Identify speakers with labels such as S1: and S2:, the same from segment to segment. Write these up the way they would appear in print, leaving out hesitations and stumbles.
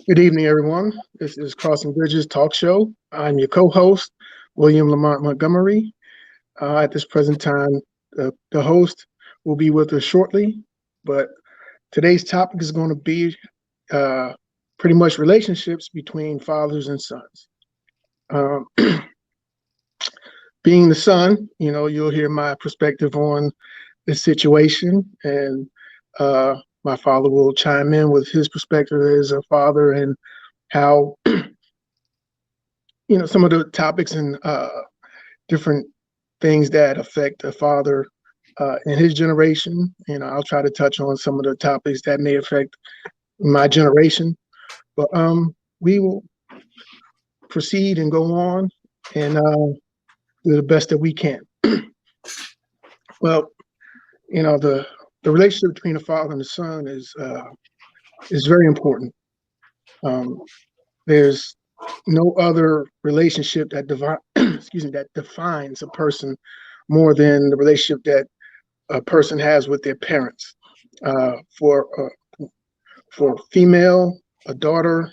S1: Good evening, everyone. This is Crossing Bridges Talk Show. I'm your co-host, William Lamont Montgomery. At this present time, the host will be with us shortly, but today's topic is going to be pretty much relationships between fathers and sons. Um, being the son, you'll hear my perspective on this situation, and my father will chime in with his perspective as a father and how some of the topics and different things that affect a father in his generation. I'll try to touch on some of the topics that may affect my generation, but we will proceed and go on and do the best that we can. Well, the relationship between a father and a son is very important. There's no other relationship that that defines a person more than the relationship that a person has with their parents. For female, a daughter,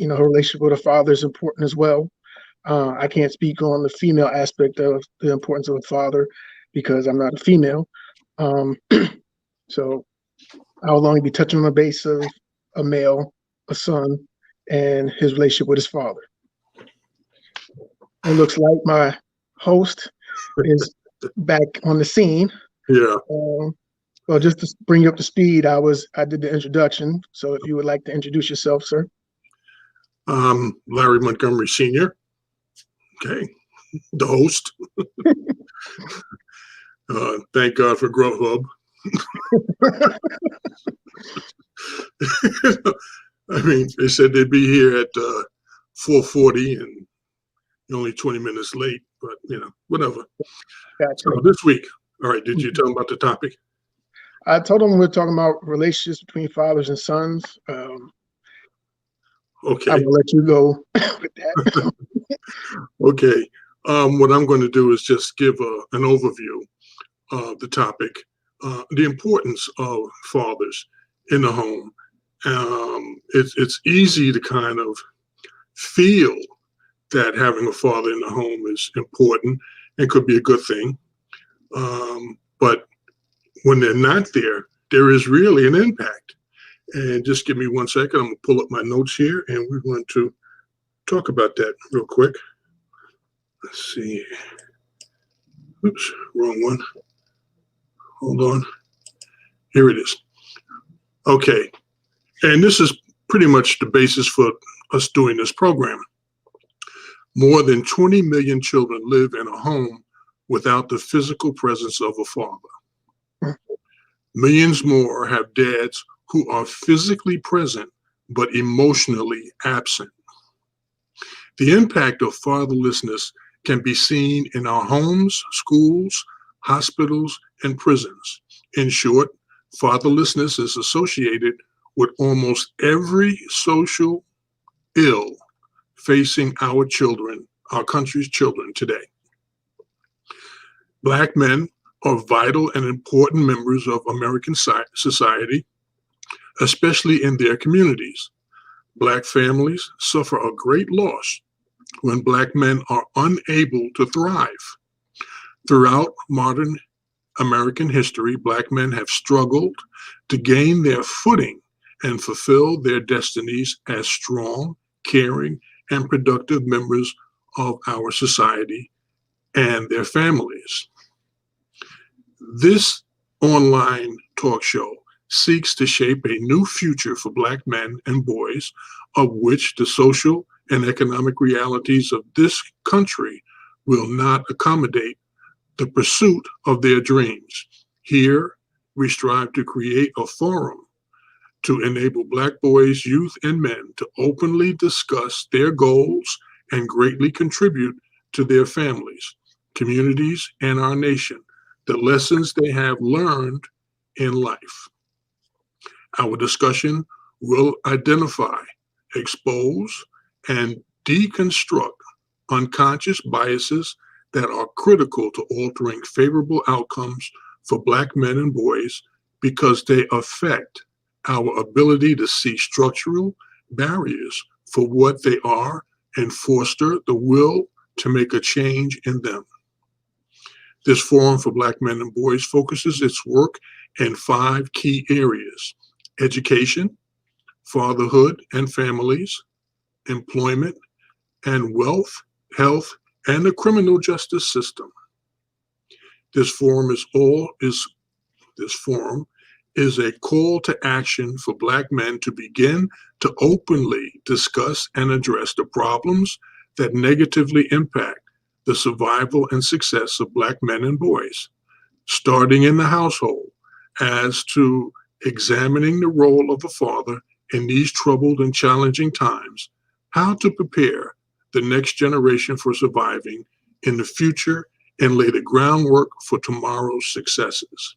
S1: her relationship with a father is important as well. I can't speak on the female aspect of the importance of a father because I'm not a female. So I'll only be touching on the base of a male, a son, and his relationship with his father. It looks like my host is back on the scene.
S2: Yeah.
S1: Well, just to bring you up to speed, I did the introduction. So if you would like to introduce yourself, sir.
S2: Larry Montgomery Sr. Okay. The host. Thank God for Grubhub. I mean, they said they'd be here at 4:40 and only 20 minutes late, but whatever.
S1: Gotcha.
S2: So this week, all right, did you tell them about the topic?
S1: I told them we're talking about relationships between fathers and sons.
S2: Okay.
S1: I will let you go with that.
S2: Okay. What I'm going to do is just give an overview of the topic, the importance of fathers in the home. It's easy to kind of feel that having a father in the home is important and could be a good thing. But when they're not there, there is really an impact. And just give me 1 second. I'm going to pull up my notes here, and we're going to talk about that real quick. Let's see. Oops, wrong one. Hold on. Here it is. Okay. And this is pretty much the basis for us doing this program. More than 20 million children live in a home without the physical presence of a father. Millions more have dads who are physically present but emotionally absent. The impact of fatherlessness can be seen in our homes, schools, hospitals, and prisons. In short, fatherlessness is associated with almost every social ill facing our children, our country's children today. Black men are vital and important members of American society, especially in their communities. Black families suffer a great loss when Black men are unable to thrive. Throughout modern American history, Black men have struggled to gain their footing and fulfill their destinies as strong, caring, and productive members of our society and their families. This online talk show seeks to shape a new future for Black men and boys, of which the social and economic realities of this country will not accommodate the pursuit of their dreams. Here, we strive to create a forum to enable Black boys, youth, and men to openly discuss their goals and greatly contribute to their families, communities, and our nation, the lessons they have learned in life. Our discussion will identify, expose, and deconstruct unconscious biases that are critical to altering favorable outcomes for Black men and boys because they affect our ability to see structural barriers for what they are and foster the will to make a change in them. This Forum for Black Men and Boys focuses its work in 5 key areas: education, fatherhood and families, employment and wealth, health, and the criminal justice system. This forum is a call to action for Black men to begin to openly discuss and address the problems that negatively impact the survival and success of Black men and boys, starting in the household, as to examining the role of a father in these troubled and challenging times, how to prepare the next generation for surviving in the future, and lay the groundwork for tomorrow's successes.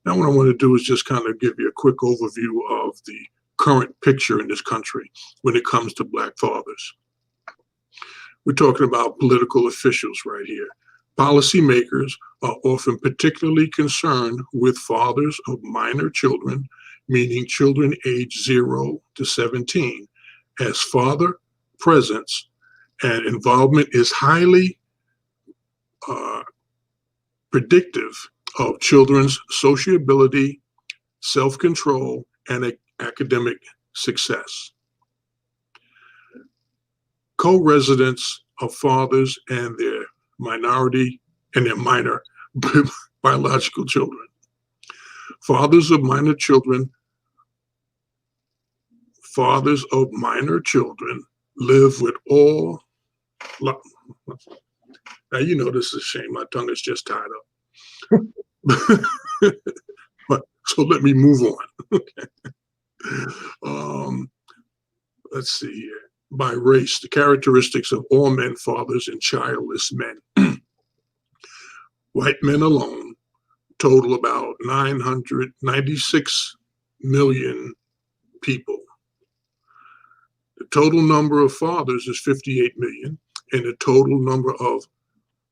S2: Now, what I want to do is just kind of give you a quick overview of the current picture in this country when it comes to Black fathers. We're talking about political officials right here. Policymakers are often particularly concerned with fathers of minor children, meaning children aged 0 to 17, as father presence and involvement is highly predictive of children's sociability, self-control, and academic success. Co-residence of fathers and their minor biological children. Fathers of minor children live with all. Now, you know, this is a shame. My tongue is just tied up. But so let me move on. Let's see here. By race, the characteristics of all men, fathers, and childless men. White men alone total about 996 million people. The total number of fathers is 58 million, and the total number of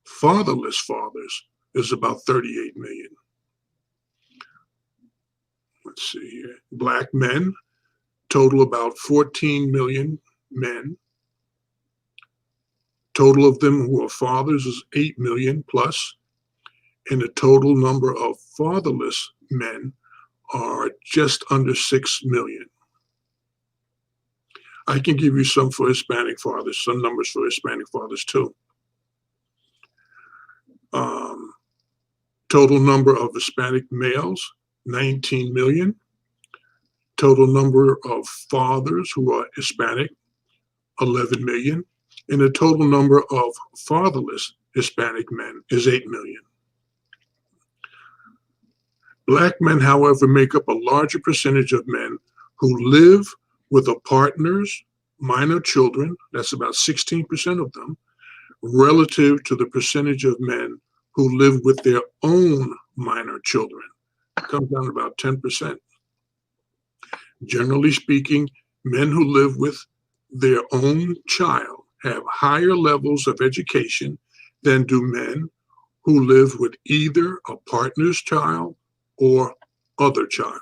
S2: fatherless fathers is about 38 million. Let's see here. Black men total about 14 million men. Total of them who are fathers is 8 million plus, and the total number of fatherless men are just under 6 million. I can give you some for Hispanic fathers, some numbers for Hispanic fathers too. Total number of Hispanic males, 19 million. Total number of fathers who are Hispanic, 11 million. And the total number of fatherless Hispanic men is 8 million. Black men, however, make up a larger percentage of men who live with a partner's minor children, that's about 16% of them, relative to the percentage of men who live with their own minor children. It comes down to about 10%. Generally speaking, men who live with their own child have higher levels of education than do men who live with either a partner's child or other children.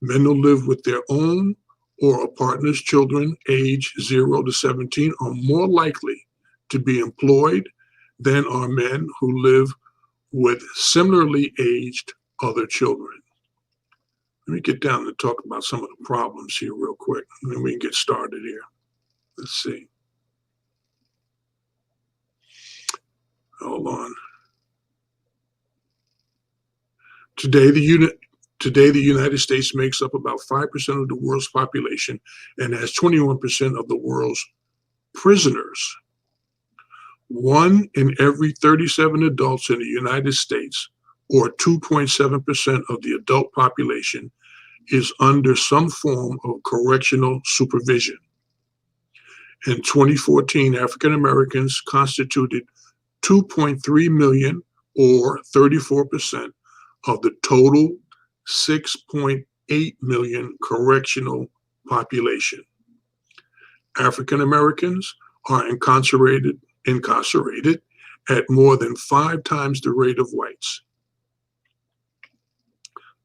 S2: Men who live with their own or a partner's children age 0 to 17 are more likely to be employed than are men who live with similarly aged other children. Let me get down and talk about some of the problems here real quick, and then we can get started here. Let's see. Hold on. Today, the United States makes up about 5% of the world's population and has 21% of the world's prisoners. 1 in every 37 adults in the United States, or 2.7% of the adult population, is under some form of correctional supervision. In 2014, African Americans constituted 2.3 million, or 34%, of the total 6.8 million correctional population. African Americans are incarcerated at more than 5 times the rate of whites.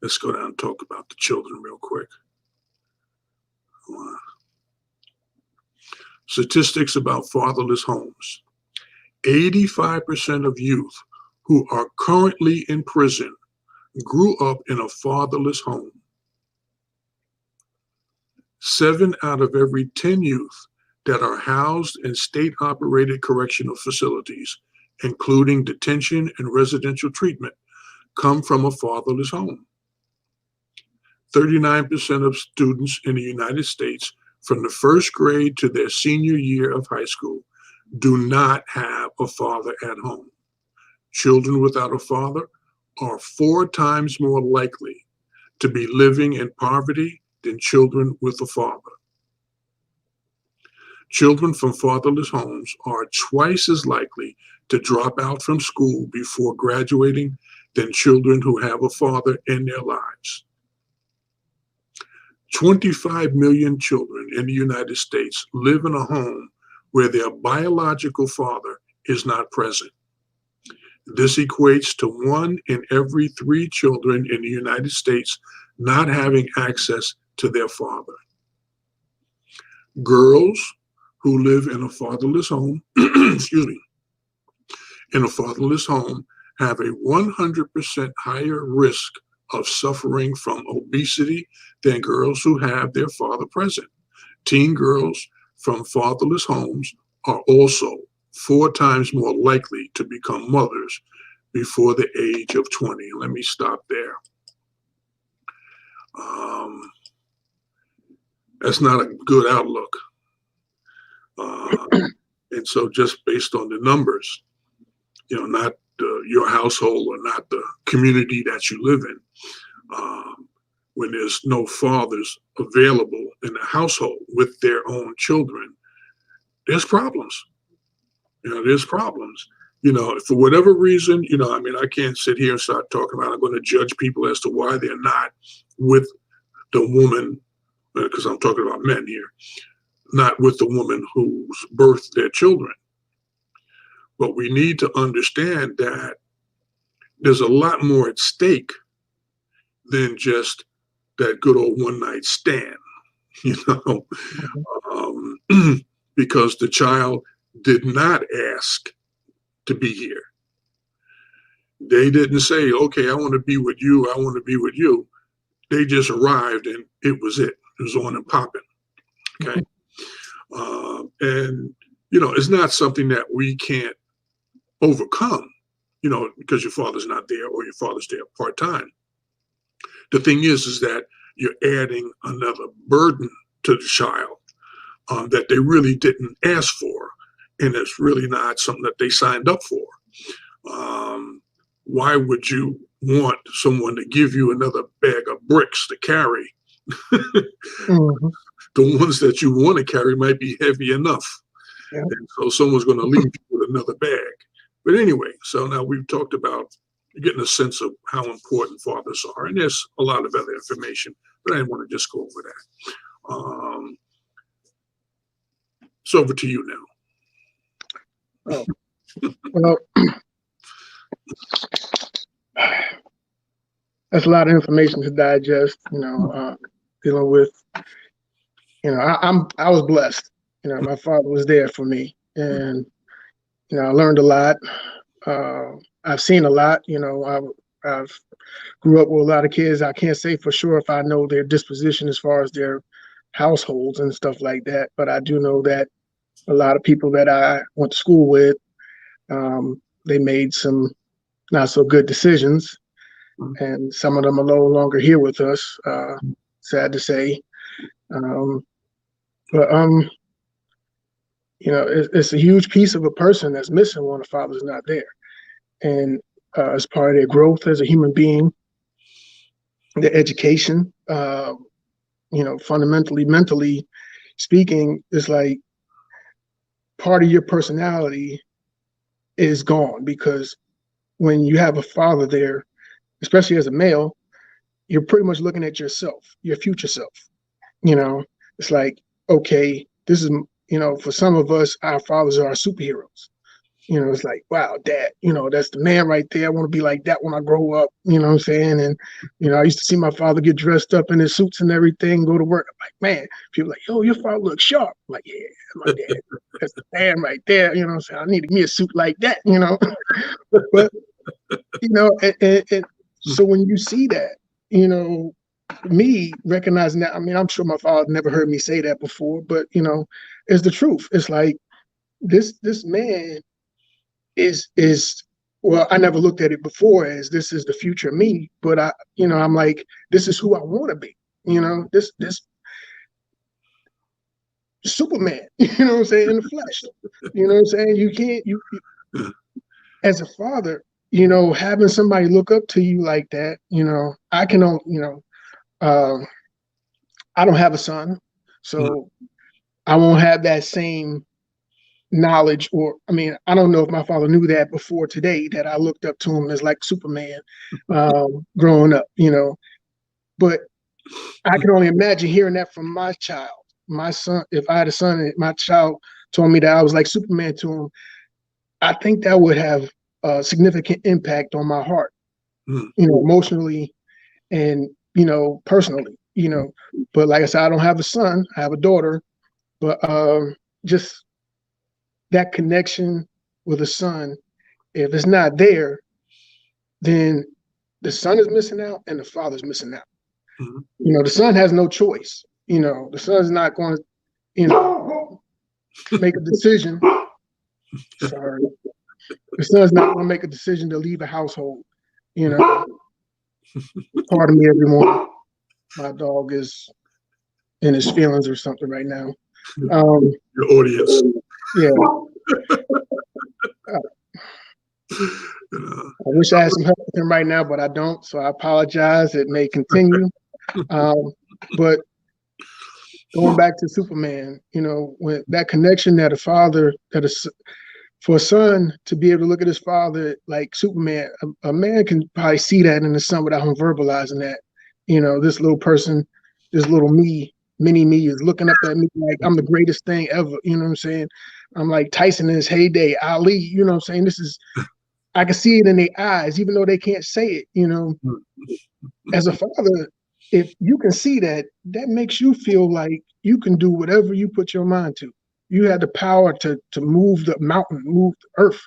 S2: Let's go down and talk about the children real quick. Statistics about fatherless homes. 85% of youth who are currently in prison grew up in a fatherless home. 7 out of every 10 youth that are housed in state-operated correctional facilities, including detention and residential treatment, come from a fatherless home. 39% of students in the United States from the first grade to their senior year of high school do not have a father at home. Children without a father are 4 times more likely to be living in poverty than children with a father. Children from fatherless homes are twice as likely to drop out from school before graduating than children who have a father in their lives. 25 million children in the United States live in a home where their biological father is not present. This equates to 1 in every 3 children in the United States not having access to their father. Girls who live in a fatherless home, excuse me, in a fatherless home have a 100% higher risk of suffering from obesity than girls who have their father present. Teen girls from fatherless homes are also 4 times more likely to become mothers before the age of 20. Let me stop there. That's not a good outlook. And so just based on the numbers, not your household or not the community that you live in, when there's no fathers available in the household with their own children, there's problems. There's problems. For whatever reason, I can't sit here and start talking about, I'm going to judge people as to why they're not with the woman, because I'm talking about men here, not with the woman who's birthed their children. But we need to understand that there's a lot more at stake than just that good old one night stand, because the child did not ask to be here. They didn't say, okay, I want to be with you. I want to be with you. They just arrived and it was it. It was on and popping. Okay. And, it's not something that we can't overcome, because your father's not there or your father's there part-time. The thing is that you're adding another burden to the child that they really didn't ask for. And it's really not something that they signed up for. Why would you want someone to give you another bag of bricks to carry?
S1: Mm-hmm.
S2: The ones that you want to carry might be heavy enough.
S1: Yeah.
S2: And so someone's going to leave you with another bag. But anyway, so now we've talked about getting a sense of how important fathers are. And there's a lot of other information, but I didn't want to just go over that. It's over to you now.
S1: Oh. Well, that's a lot of information to digest, dealing with, I was blessed, my father was there for me, and, I learned a lot. I've seen a lot, I've grew up with a lot of kids. I can't say for sure if I know their disposition as far as their households and stuff like that, but I do know that a lot of people that I went to school with, they made some not so good decisions, and some of them are no longer here with us. Sad to say, but it's a huge piece of a person that's missing when the father's not there, and as part of their growth as a human being, their education, fundamentally, mentally speaking, it's like part of your personality is gone, because when you have a father there, especially as a male, you're pretty much looking at yourself, your future self. It's like, okay, this is, for some of us, our fathers are our superheroes. It's like, wow, dad, that's the man right there. I want to be like that when I grow up, what I'm saying? And, I used to see my father get dressed up in his suits and everything, go to work. I'm like, man, people like, yo, your father looks sharp. I'm like, yeah, my dad, that's the man right there. What I'm saying? I need me a suit like that, But, and so when you see that, me recognizing that, I mean, I'm sure my father never heard me say that before, but, it's the truth. It's like, this man is well, I never looked at it before as this is the future me, but I'm like, this is who I want to be. This Superman, what I'm saying, in the flesh. What I'm saying? You can't you as a father, having somebody look up to you like that, I can only, um, I don't have a son, so I won't have that same knowledge, or I mean, I don't know if my father knew that before today, that I looked up to him as like Superman growing up, but I can only imagine hearing that from my child, my son. If I had a son and my child told me that I was like Superman to him, I think that would have a significant impact on my heart, emotionally and, personally, but like I said, I don't have a son, I have a daughter, but just that connection with a son, if it's not there, then the son is missing out and the father's missing out. The son has no choice. The son's not going to, make a decision. Sorry. The son's not going to make a decision to leave a household. Pardon me, everyone. My dog is in his feelings or something right now.
S2: Your audience.
S1: Yeah. I wish I had some help with him right now, but I don't. So I apologize. It may continue. But going back to Superman, when that connection that a father, for a son to be able to look at his father like Superman, a man can probably see that in the son without him verbalizing that. This little person, this little me, mini me is looking up at me like I'm the greatest thing ever. You know what I'm saying? I'm like Tyson in his heyday, Ali, you know what I'm saying? I can see it in their eyes, even though they can't say it, As a father, if you can see that, that makes you feel like you can do whatever you put your mind to. You have the power to move the mountain, move the earth.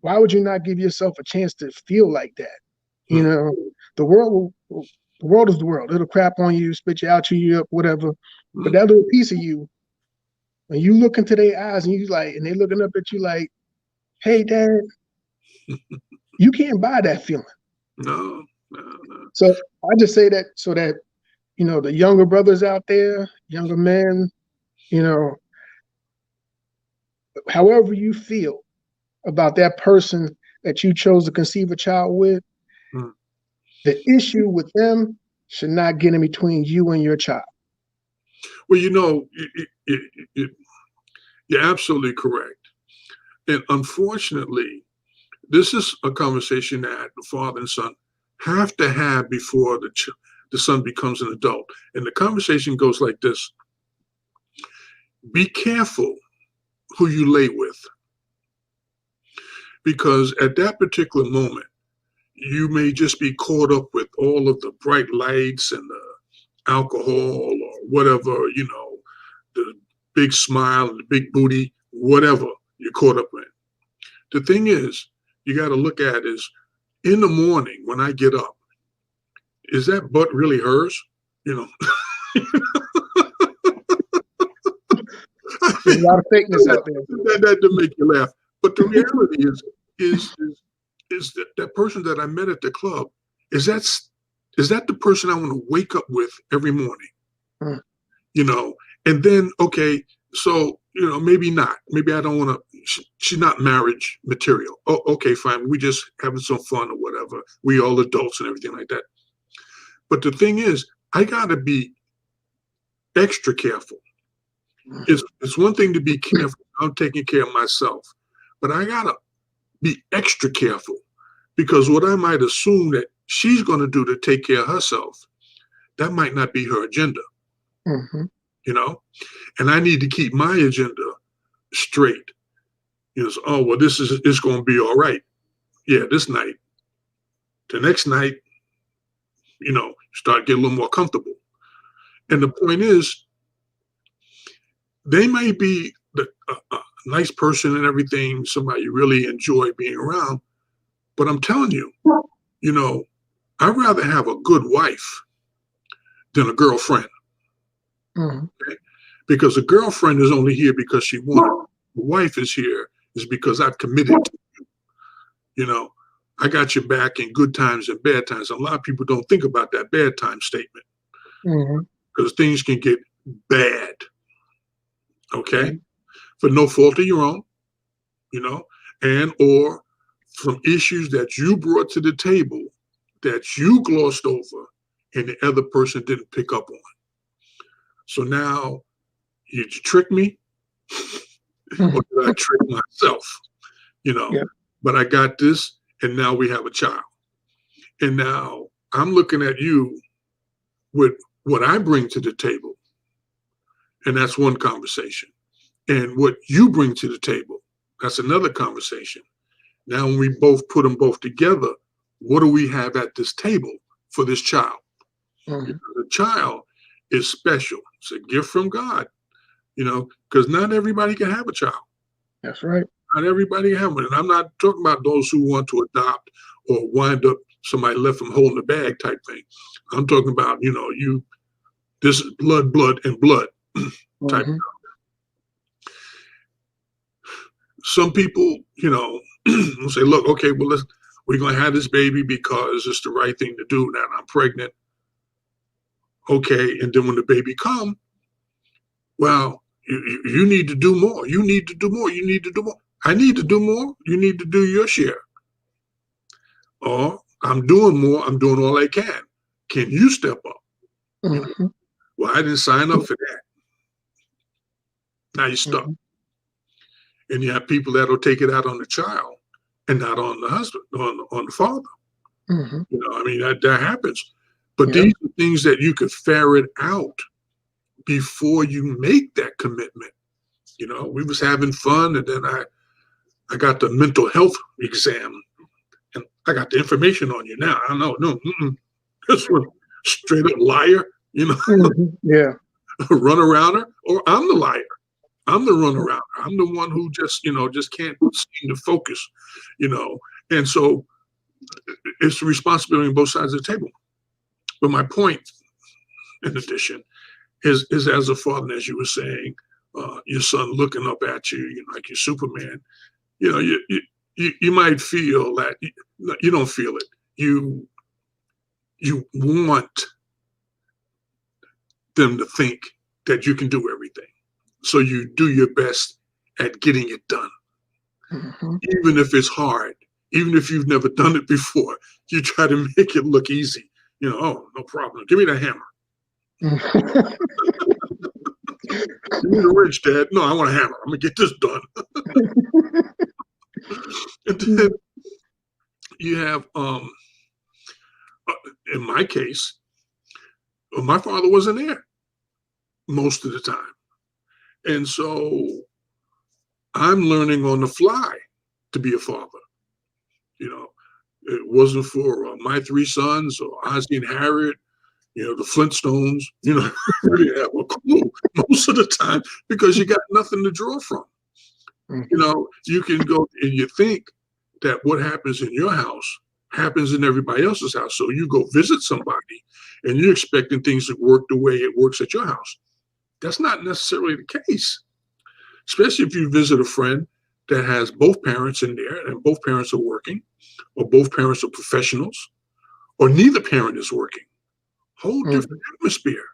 S1: Why would you not give yourself a chance to feel like that? The world is the world. It'll crap on you, spit you out, chew you up, whatever. But that little piece of you, when you look into their eyes and they're looking up at you like, hey, Dad, you can't buy that feeling.
S2: No.
S1: So I just say that so that, the younger brothers out there, younger men, however you feel about that person that you chose to conceive a child with, the issue with them should not get in between you and your child.
S2: Well, you're absolutely correct. And unfortunately, this is a conversation that the father and son have to have before the son becomes an adult. And the conversation goes like this: be careful who you lay with, because at that particular moment, you may just be caught up with all of the bright lights and the alcohol or whatever, the big smile and the big booty, whatever you're caught up in. The thing is, you got to look at is, in the morning when I get up, is that butt really hers?
S1: There's a lot of fakeness out there.
S2: That to make you laugh. But the reality is that person that I met at the club, is that the person I want to wake up with every morning? And then, okay, so, maybe not. Maybe I don't want to, she's not marriage material. Oh, okay, fine. We just having some fun or whatever. We all adults and everything like that. But the thing is, I got to be extra careful. It's one thing to be careful. I'm taking care of myself. But I got to be extra careful, because what I might assume that she's going to do to take care of herself, that might not be her agenda. And I need to keep my agenda straight, So, oh, well, it's going to be all right. Yeah, this night. The next night, start getting a little more comfortable. And the point is, they may be a nice person and everything, somebody you really enjoy being around, but I'm telling you, I'd rather have a good wife than a girlfriend.
S1: Mhm.
S2: Okay? Because a girlfriend is only here because she wanted. The wife is here is because I've committed to you. I got your back in good times and bad times. A lot of people don't think about that bad time statement
S1: Mhm.
S2: because things can get bad, okay,
S1: Okay.
S2: for no fault of your own, you know, and or from issues that you brought to the table that you glossed over and the other person didn't pick up on. So now, did you trick me or
S1: Mhm.
S2: did I trick myself? You know,
S1: Yeah.
S2: but I got this, and now we have a child. And now I'm looking at you with what I bring to the table. And that's one conversation. And what you bring to the table, that's another conversation. Now, when we both put them both together, what do we have at this table for this child?
S1: Mhm.
S2: The child is special. It's a gift from God, because not everybody can have a child.
S1: That's right.
S2: Not everybody can have one. And I'm not talking about those who want to adopt or wind up somebody left them holding the bag type thing. I'm talking about, this is blood, and blood type.
S1: Mhm.
S2: Some people, will say, look, okay, well, we're going to have this baby because it's the right thing to do. Now I'm pregnant. Okay. And then when the baby come, well, you need to do more. You need to do more. You need to do more. I need to do more. You need to do your share. Or I'm doing more. I'm doing all I can. Can you step up?
S1: Mhm.
S2: Well, I didn't sign up for that. Now you're stuck.
S1: Mhm.
S2: And you have people that'll take it out on the child and not on the husband, on the father.
S1: Mhm.
S2: I mean, that happens. But
S1: Yep.
S2: these are things that you could ferret out before you make that commitment. We was having fun, and then I got the mental health exam, and I got the information on you now. I know, no, this one straight up liar,
S1: Mhm. Yeah.
S2: run around her, or I'm the liar. I'm the run around. I'm the one who just can't seem to focus, you know. And so it's the responsibility on both sides of the table. But my point, in addition, is as a father, as you were saying, your son looking up at you, like you're Superman. You might feel that you don't feel it. You want them to think that you can do everything, so you do your best at getting it done,
S1: Mhm.
S2: even if it's hard, even if you've never done it before. You try to make it look easy. Oh, no problem. Give me the hammer.
S1: Mhm.
S2: Give me the wrench, Dad. No, I want a hammer. I'm gonna get this done. And then you have, uh, in my case, my father wasn't there most of the time, and so I'm learning on the fly to be a father. You know, it wasn't for my three sons or Ozzie and Harriet, the Flintstones. Really have a clue most of the time because you got nothing to draw from.
S1: Mhm.
S2: You can go and you think that what happens in your house happens in everybody else's house. So you go visit somebody and you're expecting things to work the way it works at your house. That's not necessarily the case, especially if you visit a friend that has both parents in there and both parents are working, or both parents are professionals, or neither parent is working. Whole different
S1: Mhm.
S2: atmosphere,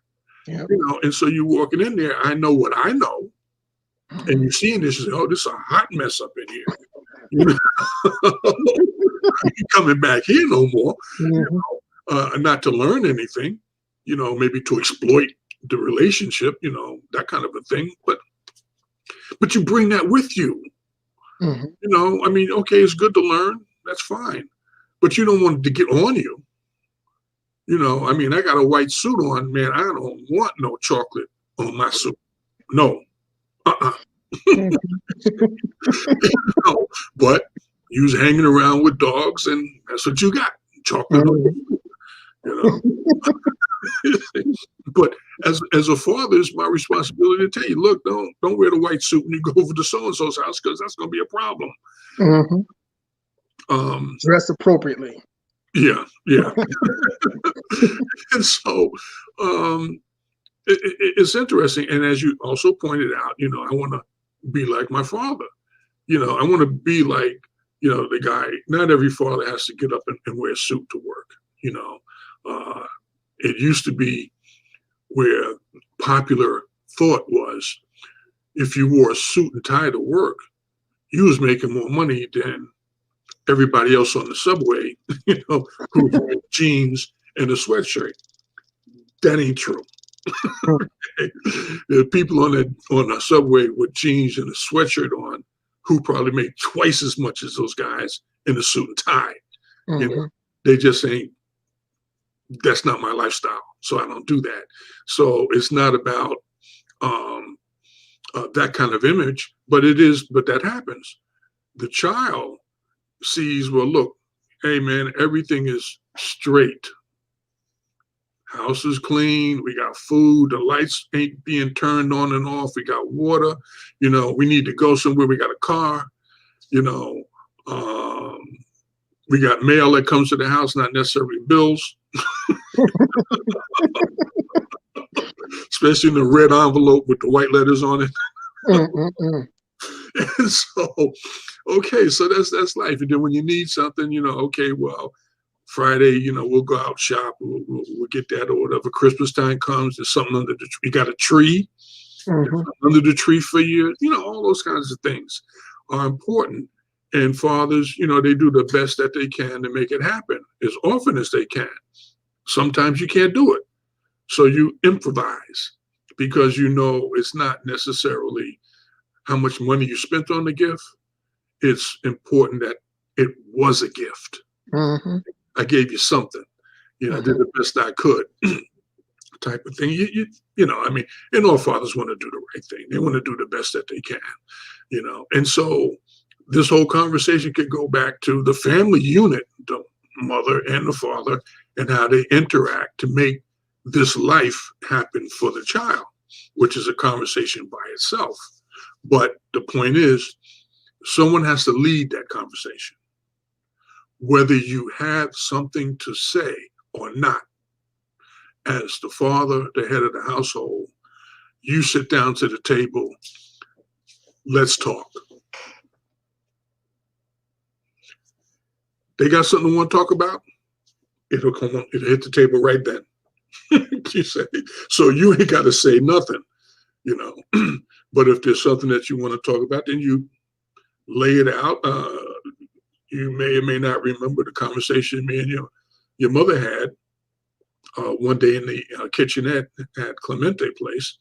S1: Yep.
S2: And so you walking in there, I know what I know, and
S1: Mhm.
S2: you're seeing this, you say, oh, this is a hot mess up in here. You know, you coming back here no more,
S1: Mhm.
S2: not to learn anything, maybe to exploit the relationship, that kind of a thing. But you bring that with you.
S1: Mhm.
S2: I mean, okay, it's good to learn. That's fine. But you don't want it to get on you. I mean, I got a white suit on, man. I don't want no chocolate on my suit. No. Uh-uh.
S1: Mhm.
S2: No, but you was hanging around with dogs, and that's what you got. Chocolate,
S1: Mhm.
S2: you know. But as a father, it's my responsibility to tell you, look, don't wear the white suit when you go over to so and so's house because that's going to be a problem.
S1: Mhm.
S2: Um,
S1: Dress appropriately.
S2: yeah, yeah. And so um, it's interesting. And as you also pointed out, I want to be like my father. I want to be like, the guy. Not every father has to get up and wear a suit to work. You know, uh, it used to be where popular thought was if you wore a suit and tie to work, you was making more money than everybody else on the subway, who's wearing jeans and a sweatshirt. That ain't true. There are people on the subway with jeans and a sweatshirt on who probably make twice as much as those guys in a suit and tie. You know,
S1: Mhm.
S2: they just ain't. That's not my lifestyle, so I don't do that. So it's not about um, that kind of image, but it is. But that happens. The child sees, well, look, hey man, everything is straight. House is clean. We got food. The lights ain't being turned on and off. We got water. We need to go somewhere. We got a car. You know, um, we got mail that comes to the house, not necessarily bills, especially in the red envelope with the white letters on it.
S1: Mhm.
S2: And so, okay, so that's life. And then when you need something, okay, well, Friday, we'll go out shop. We'll get that or whatever. Christmas time comes. There's something under the tree. You got a tree. There's
S1: Mhm.
S2: something under the tree for you. All those kinds of things are important. And fathers, they do the best that they can to make it happen as often as they can. Sometimes you can't do it. So you improvise because it's not necessarily how much money you spent on the gift. It's important that it was a gift.
S1: Mhm.
S2: I gave you something. I did
S1: Mhm.
S2: the best I could, type of thing. I mean, and all fathers want to do the right thing. They want to do the best that they can, And so this whole conversation could go back to the family unit, the mother and the father, and how they interact to make this life happen for the child, which is a conversation by itself. But the point is, someone has to lead that conversation, whether you have something to say or not. As the father, the head of the household, you sit down to the table, let's talk. They got something they want to talk about, it'll come on, it'll hit the table right then. You say, so you ain't got to say nothing, you know. But if there's something that you want to talk about, then you lay it out. You may or may not remember the conversation me and your mother had one day in the kitchenette at Clemente Place,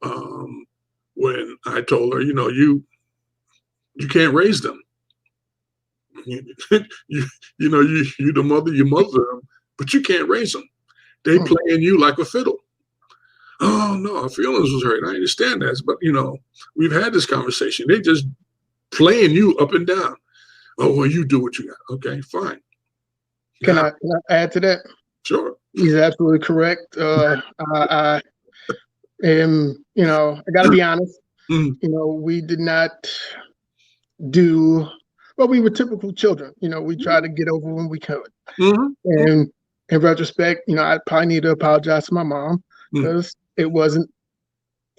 S2: um, when I told her, you can't raise them. You, you the mother, you mother them, but you can't raise them. They
S1: Mhm.
S2: playing you like a fiddle. Oh no, our feelings was hurt. I understand that, but we've had this conversation. They just playing you up and down. Oh well, you do what you got. Okay, fine.
S1: Can
S2: Now,
S1: I add to that?
S2: sure.
S1: He's absolutely correct. I am, I got to be honest.
S2: Mm,
S1: We did not do well. We were typical children. We tried to get over when we could.
S2: mhm, mm,
S1: And in retrospect, I probably need to apologize to my mom
S2: mm.
S1: because it wasn't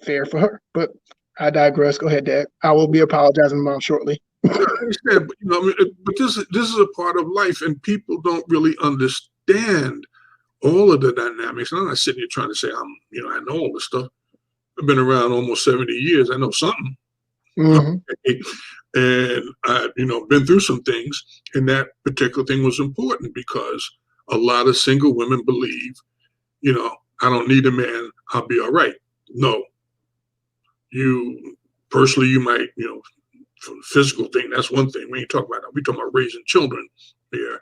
S1: fair for her. But I digress. Go ahead, Dad. I will be apologizing to Mom shortly.
S2: I understand, but I mean, but this is a part of life, and people don't really understand all of the dynamics. And I'm not sitting here trying to say I know all this stuff. I've been around almost 70 years. I know something.
S1: Hmm.
S2: Okay. And I, been through some things, and that particular thing was important because a lot of single women believe, I don't need a man, I'll be all right. No, you personally, you might, from the physical thing, that's one thing. We ain't talking about that. We talking about raising children here.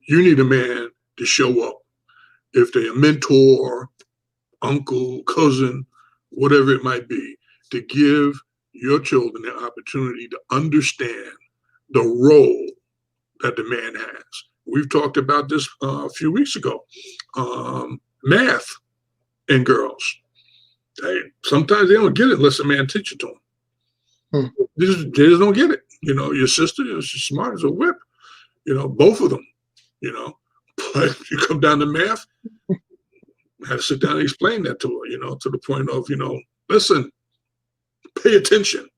S2: You need a man to show up. If they're a mentor, uncle, cousin, whatever it might be, to give your children the opportunity to understand the role that the man has. We've talked about this a few weeks ago. Math in girls. Sometimes they don't get it unless a man teaches it to them. They just don't get it. Your sister is smart as a whip. Both of them. But if you come down to math, I had to sit down and explain that to her. To the point of listen, pay attention.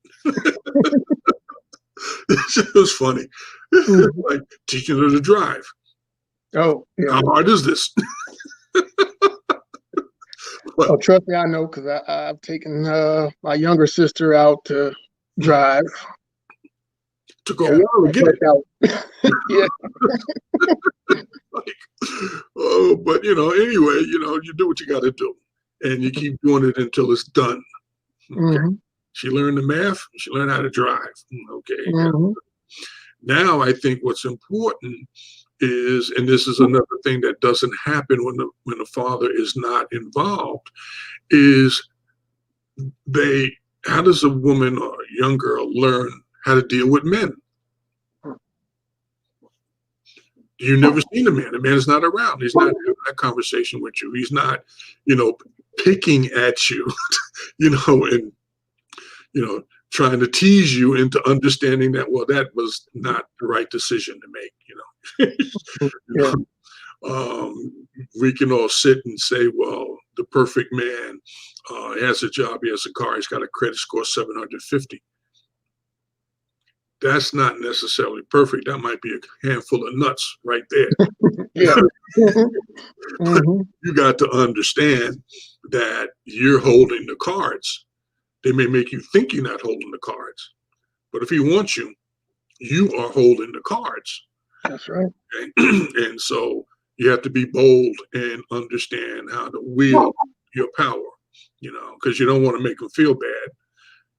S2: It was funny. Like teaching her to drive.
S1: Oh, yeah.
S2: How hard is this?
S1: Oh, trust me, I know, because I've taken my younger sister out to drive.
S2: Took a while to get it.
S1: Yeah.
S2: But anyway, you do what you got to do, and you keep doing it until it's done. Okay. She learned the math. She learned how to drive. Okay. Now I think what's important is, and this is another thing that doesn't happen when the father is not involved, is how does a woman or a young girl learn how to deal with men? You've never seen a man. The man is not around. He's not having that conversation with you. He's not, picking at you, and trying to tease you into understanding that, well, that was not the right decision to make, we can all sit and say, well, the perfect man has a job, he has a car, he's got a credit score 750. That's not necessarily perfect. That might be a handful of nuts right there. But you got to understand that you're holding the cards. They may make you think you're not holding the cards, but if he wants you, you are holding the cards.
S1: That's right.
S2: Okay? And so you have to be bold and understand how to wield your power, because you don't want to make them feel bad,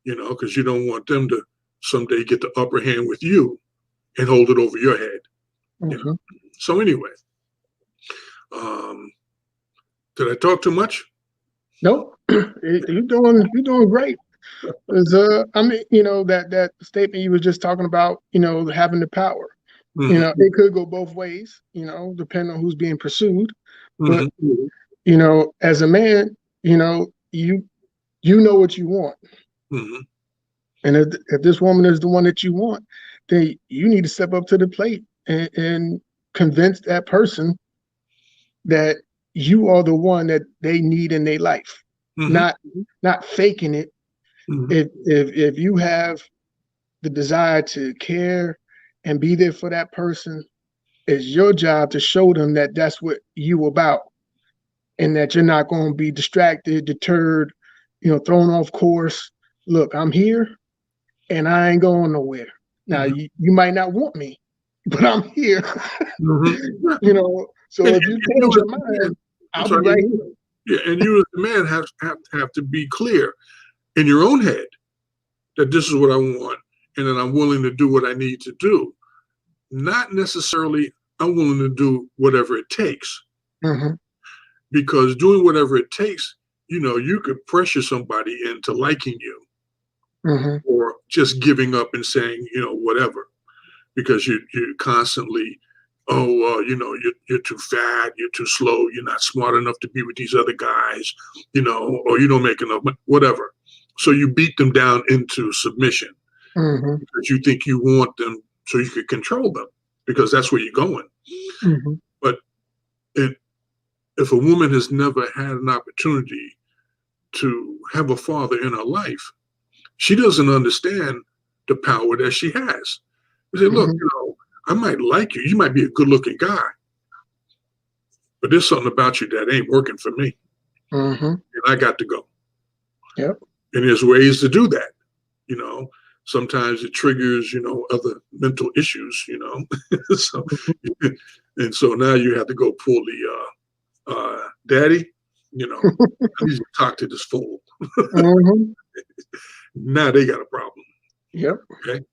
S2: because you don't want them to someday get the upper hand with you and hold it over your head. So anyway, did I talk too much?
S1: Nope. You're doing great. That statement you were just talking about, having the power. It could go both ways, depending on who's being pursued. But as a man, you know what you want. And if this woman is the one that you want, then you need to step up to the plate and convince that person that you are the one that they need in their life, not faking it. If you have the desire to care and be there for that person, it's your job to show them that that's what you about, and that you're not going to be distracted, deterred, thrown off course. Look, I'm here and I ain't going nowhere. Now, you might not want me, but I'm here. So if you change your mind, I'll be right here.
S2: Yeah, and you as the man have to be clear in your own head that this is what I want, and that I'm willing to do what I need to do. Not necessarily I'm willing to do whatever it takes. Because doing whatever it takes, you could pressure somebody into liking you. Or just giving up and saying, whatever, because you're constantly, you're too fat, you're too slow, you're not smart enough to be with these other guys, or you don't make enough money, whatever. So you beat them down into submission because you think you want them so you can control them, because that's where you're going. But if a woman has never had an opportunity to have a father in her life, she doesn't understand the power that she has. You say, look, I might like you. You might be a good-looking guy, but there's something about you that ain't working for me, and I got to go.
S1: Yep.
S2: And there's ways to do that. Sometimes it triggers, other mental issues. So, and so now you have to go pull the daddy. I need to talk to this fool. Now they got a problem.
S1: Yep.
S2: Okay.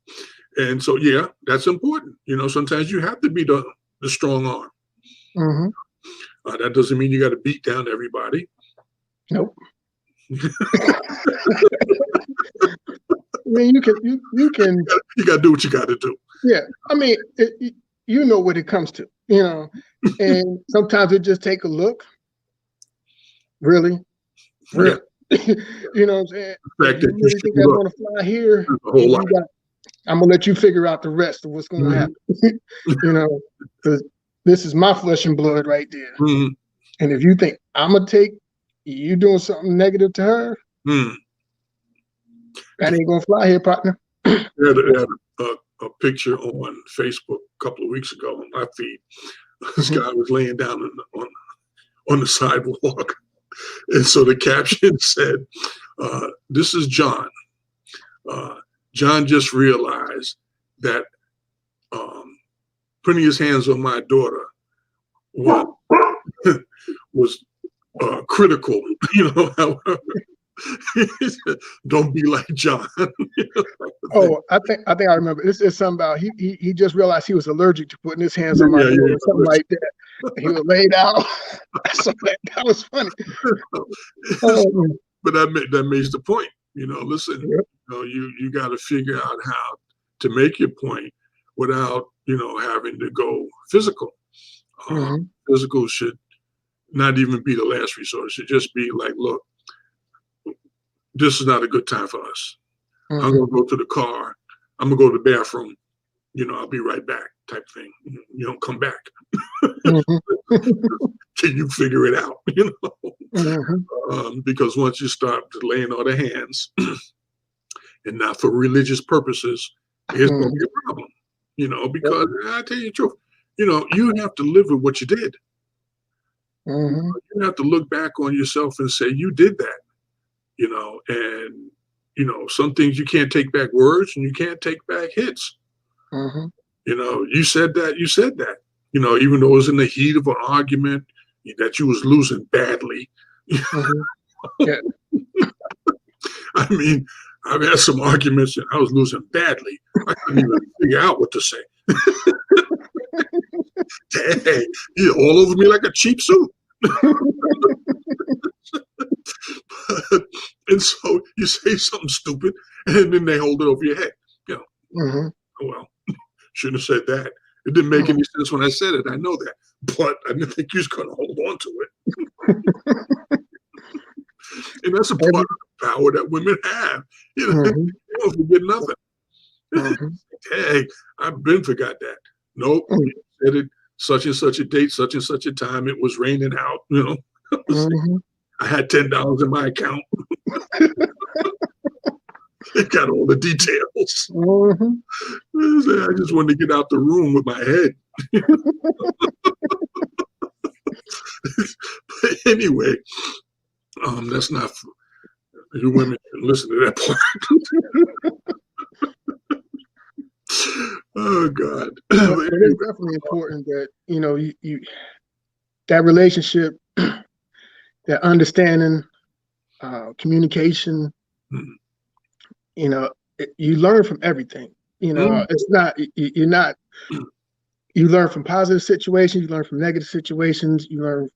S2: And so, yeah, that's important. Sometimes you have to be the strong arm. That doesn't mean you got to beat down everybody.
S1: Nope. mean, you can,
S2: You got to do what you got to do.
S1: yeah. I mean, you know what it comes to, and sometimes it just take a look. Really,
S2: Yeah.
S1: really. You know what I'm saying?
S2: The
S1: If
S2: fact
S1: you
S2: that you
S1: really think
S2: showed
S1: that's
S2: up
S1: gonna fly here,
S2: is a whole lot.
S1: I'm gonna let you figure out the rest of what's gonna
S2: Mhm.
S1: happen. Because this is my flesh and blood right there.
S2: Mhm.
S1: And if you think I'm gonna take you doing something negative to her,
S2: Mhm.
S1: that ain't gonna fly here, partner.
S2: They had a picture on Facebook a couple of weeks ago on my feed. This
S1: Mhm.
S2: guy was laying down on the sidewalk. And so the caption said, this is John. John just realized that putting his hands on my daughter was, was critical. Don't be like John.
S1: Oh, I think I remember. This is something about he just realized he was allergic to putting his hands on my
S2: Yeah,
S1: daughter,
S2: yeah,
S1: something like that. He was laid out. So that was funny. Oh,
S2: but that makes the point. Listen,
S1: yep.
S2: you got to figure out how to make your point without having to go physical.
S1: Mhm.
S2: Physical should not even be the last resort. It should just be like, look, this is not a good time for us. I'm
S1: Mhm.
S2: gonna go to the car. I'm gonna go to the bathroom. I'll be right back, type thing. You don't come back.
S1: Mhm.
S2: Can you figure it out?
S1: Mhm.
S2: Because once you start laying on the hands, and not for religious purposes, it's going to
S1: Mhm.
S2: be a problem.
S1: Yep.
S2: Because I tell you the truth, you have to live with what you did.
S1: Mhm.
S2: You have to look back on yourself and say you did that. And some things you can't take back words, and you can't take back hits.
S1: Mhm.
S2: You said that. You said that. Even though it was in the heat of an argument that you was losing badly.
S1: Mhm. Yeah.
S2: I mean, I've had some arguments and I was losing badly. I couldn't even figure out what to say. Dang, you're all over me like a cheap suit. And so you say something stupid and then they hold it over your head. You know,
S1: Mhm.
S2: oh, well, shouldn't have said that. It didn't make
S1: Mhm.
S2: any sense when I said it. I know that. But I didn't think you was going to hold on to it. And that's a part
S1: Every.
S2: of the power that women have. They
S1: Mhm.
S2: don't forget nothing.
S1: Mhm.
S2: Hey, I've been forgot that. Nope,
S1: Mhm.
S2: you said it such and such a date, such and such a time. It was raining out.
S1: Mhm.
S2: I had $10 in my account. It got all the details.
S1: Mhm.
S2: I just wanted to get out the room with my head. But anyway, that's not you women should listen to that part. Oh God.
S1: But
S2: But
S1: it is definitely important that you that relationship, that understanding, communication.
S2: anyway.
S1: You learn from everything.
S2: Mm,
S1: It's not you're not.
S2: mm,
S1: You learn from positive situations. You learn from negative situations. You learn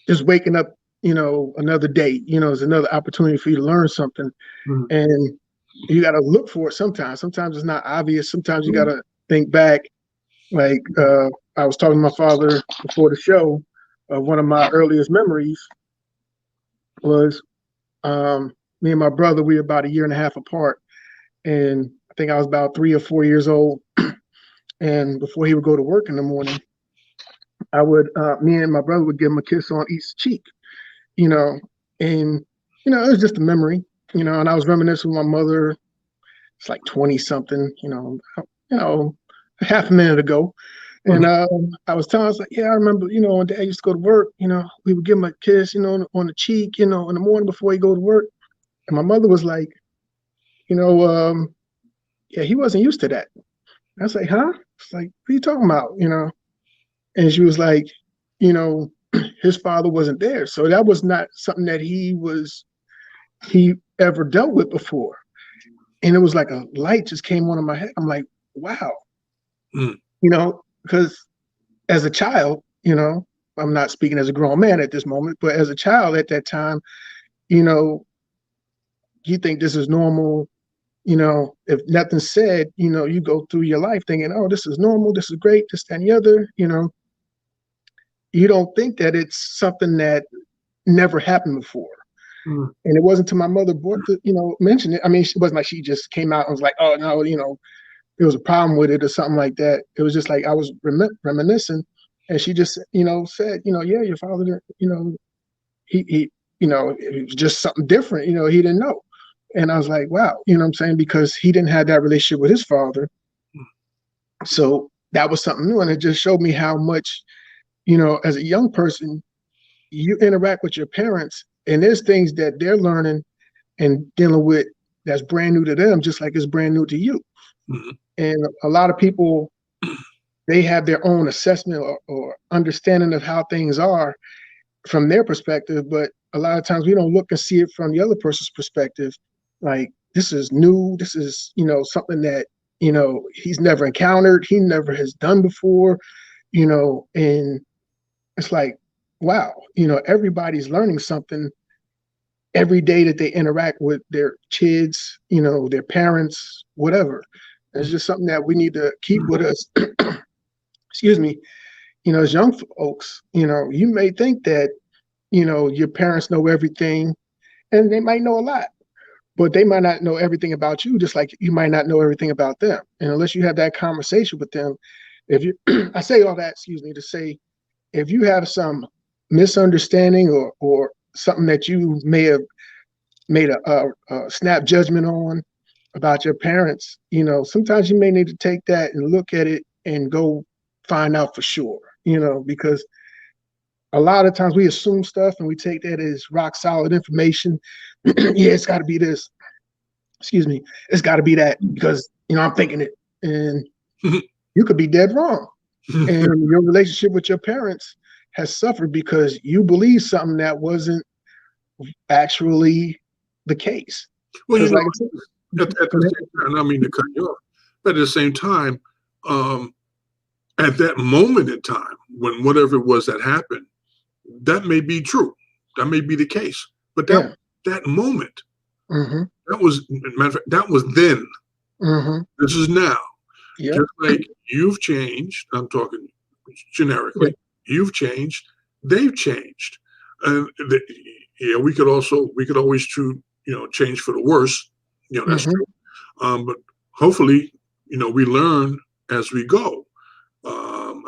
S1: just waking up. Another day. Is another opportunity for you to learn something,
S2: mm,
S1: and you got to look for it. Sometimes it's not obvious. Sometimes you got
S2: mm,
S1: to think back. Like I was talking to my father before the show. One of my earliest memories was me and my brother. We were about a year and a half apart, and I think I was about 3 or 4 years old. And before he would go to work in the morning, me and my brother would give him a kiss on each cheek, you know, and it was just a memory, and I was reminiscing with my mother. It's like 20 something, half a minute ago. And
S2: mm,
S1: I was telling us like, yeah, I remember, when Dad used to go to work, we would give him a kiss, on the cheek, in the morning before he go to work. And my mother was like, you know, um, yeah, he wasn't used to that. I was like, huh? It's like, what are you talking about? And she was like, you know, his father wasn't there. So that was not something that he ever dealt with before. And it was like a light just came on in my head. I'm like, wow,
S2: mm,
S1: because as a child, I'm not speaking as a grown man at this moment, but as a child at that time, you know, you think this is normal. if nothing's said, you go through your life thinking, oh, this is normal, this is great, this, that, and the other, you don't think that it's something that never happened before.
S2: Mm.
S1: And it wasn't until my mother mentioned it. I mean, it wasn't like she just came out and was like, oh, no, there was a problem with it or something like that. It was just like I was reminiscing, and she just, said, yeah, your father, he it was just something different, he didn't know. And I was like, wow, what I'm saying? Because he didn't have that relationship with his father. So that was something new. And it just showed me how much, as a young person, you interact with your parents, and there's things that they're learning and dealing with that's brand new to them, just like it's brand new to you.
S2: Mm-hmm.
S1: And a lot of people, they have their own assessment or understanding of how things are from their perspective, but a lot of times we don't look and see it from the other person's perspective. Like, this is new. This is, something that, he's never encountered. He never has done before, and it's like, wow, everybody's learning something every day that they interact with their kids, their parents, whatever. It's just something that we need to keep with us. Excuse me. As young folks, you may think that, your parents know everything, and they might know a lot, but they might not know everything about you, just like you might not know everything about them. And unless you have that conversation with them, if you, I say all that, excuse me, to say, if you have some misunderstanding or something that you may have made a snap judgment on about your parents, sometimes you may need to take that and look at it and go find out for sure, because a lot of times we assume stuff and we take that as rock solid information. Yeah, it's got to be this. Excuse me. It's got to be that because, I'm thinking it. And you could be dead wrong. And your relationship with your parents has suffered because you believe something that wasn't actually the case.
S2: Well,
S1: Because, like I
S2: at the same time, I don't mean to cut you off, but at the same time, at that moment in time, when whatever it was that happened, that may be true. That may be the case. But that moment,
S1: mm-hmm.
S2: that was, matter of fact, that was then.
S1: Mm-hmm.
S2: This is now.
S1: Yep.
S2: Just like you've changed, I'm talking generically, you've changed, they've changed. And we could always change for the worse. That's
S1: mm-hmm.
S2: true. But hopefully, we learn as we go.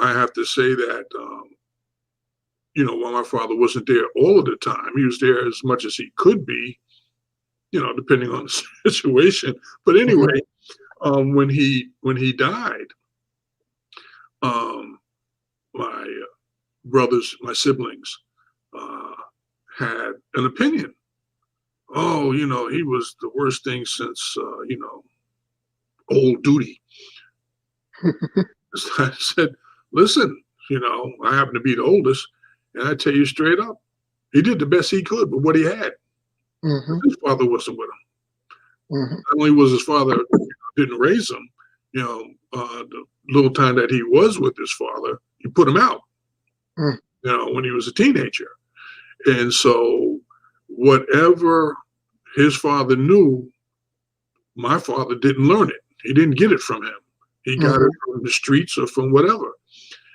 S2: I have to say that, while my father wasn't there all of the time, he was there as much as he could be, depending on the situation. But anyway, when he died, my brothers, my siblings, had an opinion. Oh, he was the worst thing since, old duty. I said, listen, I happen to be the oldest, and I tell you straight up, he did the best he could with what he had.
S1: Mm-hmm.
S2: His father wasn't with him.
S1: Mm-hmm.
S2: Not only was his father didn't raise him, the little time that he was with his father, he put him out, when he was a teenager. And so whatever his father knew, my father didn't learn it. He didn't get it from him. He got it from the streets or from whatever.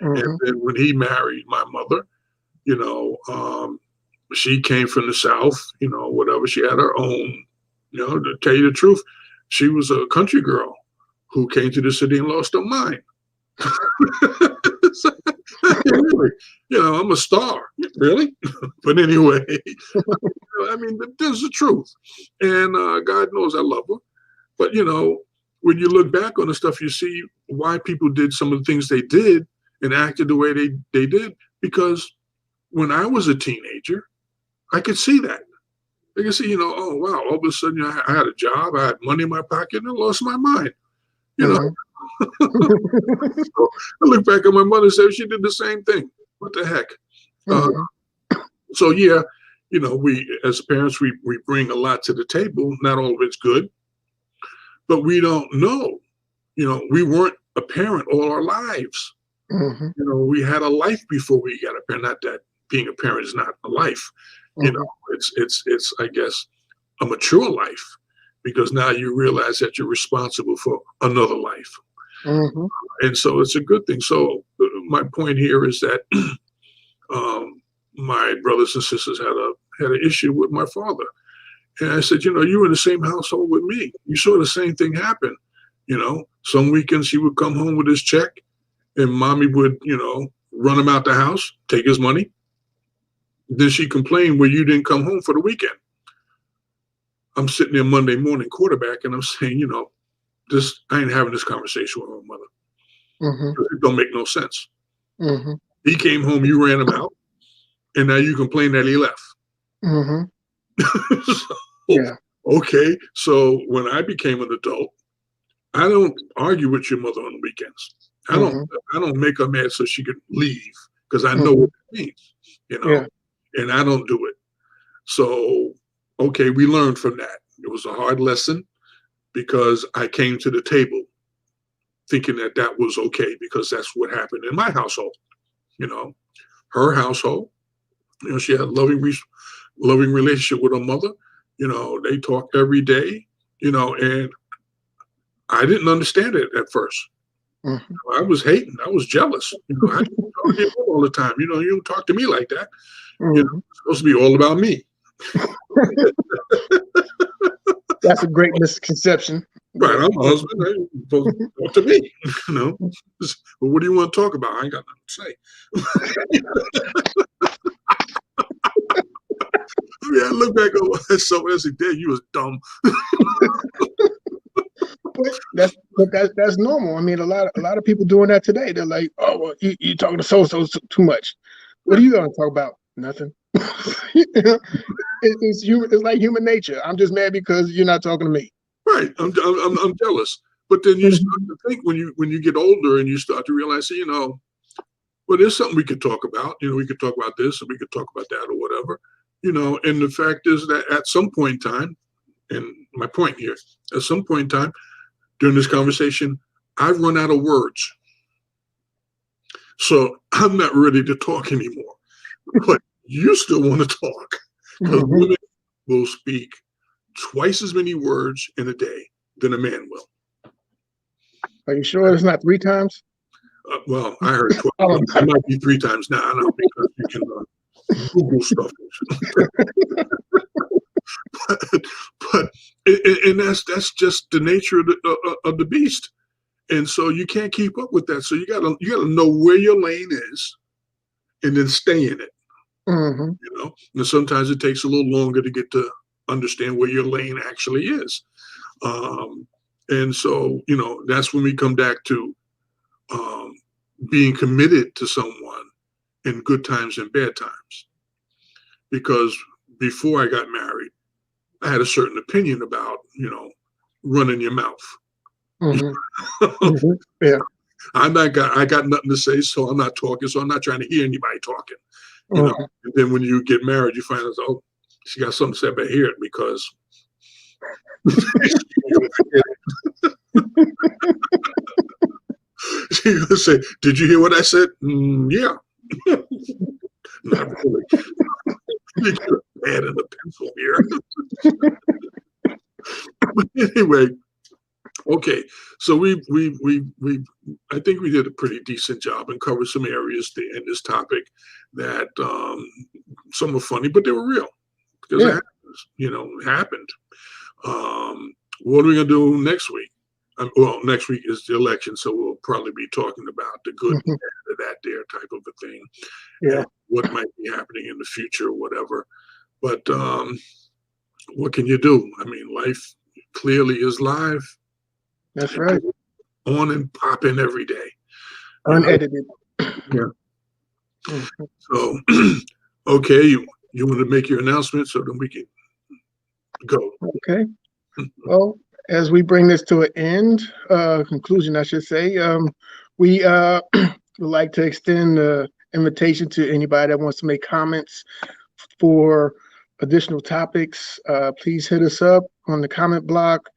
S2: And then when he married my mother, she came from the South, whatever. She had her own, to tell you the truth, she was a country girl who came to the city and lost her mind. Really, I'm a star, really. But anyway, I mean, there's the truth. And God knows I love her. But, when you look back on the stuff, you see why people did some of the things they did and acted the way they did. Because when I was a teenager, I could see that. I could see, oh, wow, all of a sudden I had a job, I had money in my pocket, and I lost my mind. So I look back at my mother and say, she did the same thing. What the heck? So, yeah, we, as parents, we bring a lot to the table. Not all of it's good. But we don't know. We weren't a parent all our lives. We had a life before we got a parent. Not that being a parent is not a life. It's I guess, a mature life because now you realize that you're responsible for another life.
S1: Mm-hmm.
S2: And so it's a good thing. So my point here is that my brothers and sisters had an issue with my father. And I said, you were in the same household with me. You saw the same thing happen. Some weekends he would come home with his check and mommy would, run him out the house, take his money. Then she complained, well, you didn't come home for the weekend. I'm sitting there Monday morning quarterback and I'm saying, I ain't having this conversation with my mother.
S1: Mm-hmm.
S2: It don't make no sense.
S1: Mm-hmm.
S2: He came home, you ran him out, and now you complain that he left.
S1: Mm-hmm.
S2: So,
S1: Yeah.
S2: okay. So when I became an adult, I don't argue with your mother on the weekends. I don't make her mad so she could leave because I know what it means,
S1: Yeah.
S2: and I don't do it. So, okay, we learned from that. It was a hard lesson because I came to the table thinking that was okay because that's what happened in my household. Her household, she had a loving relationship with her mother. They talked every day, and I didn't understand it at first.
S1: Mm-hmm.
S2: I was hating. I was jealous. I talk to you all the time. You don't talk to me like that.
S1: Mm-hmm.
S2: It's supposed to be all about me.
S1: That's a great misconception.
S2: Right. I'm a husband. You're supposed to talk to me. Well, what do you want to talk about? I ain't got nothing to say. I look back at someone else and said, Dad, you was dumb.
S1: That's normal. I mean, a lot of people doing that today. They're like, "Oh, well, you talking to so too much. What are you going to talk about? Nothing." It's human. It's like human nature. I'm just mad because you're not talking to me.
S2: Right. I'm jealous. But then you start to think when you get older and you start to realize, well, there's something we could talk about. We could talk about this or we could talk about that or whatever. And the fact is that at some point in time, and my point here, at some point in time during this conversation, I've run out of words. So I'm not ready to talk anymore. But you still want to talk because women will speak twice as many words in a day than a man will.
S1: Are you sure it's not 3 times?
S2: Well, I heard 12. It might be 3 times now. I know because you can Google stuff. but and that's just the nature of the beast. And so you can't keep up with that. So you gotta know where your lane is, and then stay in it.
S1: Mm-hmm.
S2: And sometimes it takes a little longer to get to understand where your lane actually is. And so that's when we come back to being committed to someone in good times and bad times. Because before I got married, I had a certain opinion about running your mouth.
S1: Mm-hmm. Yeah.
S2: I got nothing to say, so I'm not talking. So I'm not trying to hear anybody talking. And then when you get married, you find out, oh, she got something to say, but hear it because she gonna say, "Did you hear what I said?" Yeah. Not really. You get a pad and a pencil here. But anyway, okay. So we I think we did a pretty decent job and covered some areas in this topic that some were funny, but they were real because it happened. What are we gonna do next week? Well, next week is the election, so we'll probably be talking about the good and bad of that there type of a thing.
S1: Yeah.
S2: And what might be happening in the future or whatever. But what can you do? I mean, life clearly is live.
S1: That's right.
S2: On and popping every day.
S1: Unedited.
S2: Yeah. So, okay, you want to make your announcement so then we can go.
S1: Okay. Well, as we bring this to an end, conclusion, I should say, we would like to extend the invitation to anybody that wants to make comments for additional topics. Please hit us up on the comment block.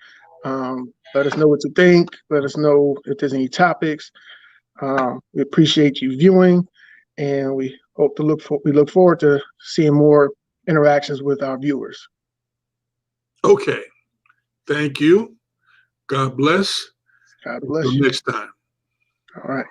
S1: Let us know what you think. Let us know if there's any topics. We appreciate you viewing, and we look forward to seeing more interactions with our viewers.
S2: Okay. Thank you. God bless.
S1: God bless
S2: Until
S1: you.
S2: next time.
S1: All right.